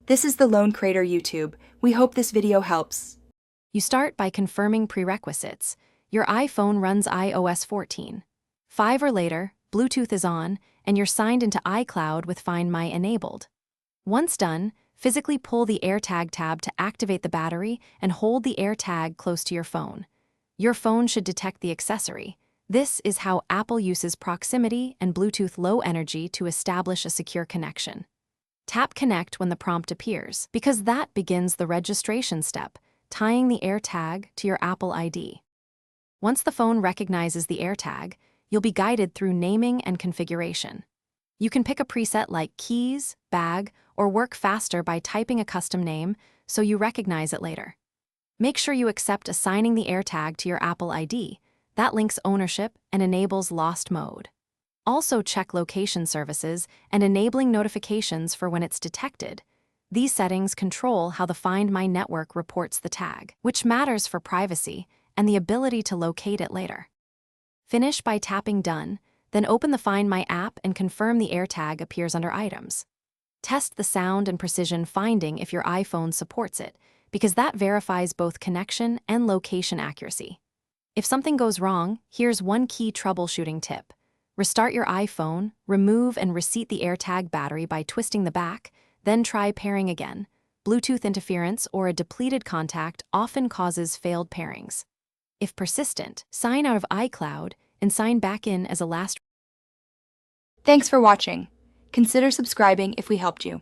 This is the Lone Crater YouTube. We hope this video helps. You start by confirming prerequisites. Your iPhone runs iOS 14. 5 or later, Bluetooth is on, and you're signed into iCloud with Find My enabled. Once done, physically pull the AirTag tab to activate the battery and hold the AirTag close to your phone. Your phone should detect the accessory. This is how Apple uses proximity and Bluetooth Low Energy to establish a secure connection. Tap Connect when the prompt appears, because that begins the registration step, tying the AirTag to your Apple ID. Once the phone recognizes the AirTag, you'll be guided through naming and configuration. You can pick a preset like keys, bag, or work faster by typing a custom name so you recognize it later. Make sure you accept assigning the AirTag to your Apple ID. That links ownership and enables lost mode. Also check location services and enabling notifications for when it's detected. These settings control how the Find My network reports the tag, which matters for privacy and the ability to locate it later. Finish by tapping Done, then open the Find My app and confirm the AirTag appears under Items. Test the sound and precision finding if your iPhone supports it, because that verifies both connection and location accuracy. If something goes wrong, here's one key troubleshooting tip. Restart your iPhone, remove and reseat the AirTag battery by twisting the back, then try pairing again. Bluetooth interference or a depleted contact often causes failed pairings. If persistent, sign out of iCloud and sign back in as a last. Thanks for watching. Consider subscribing if we helped you.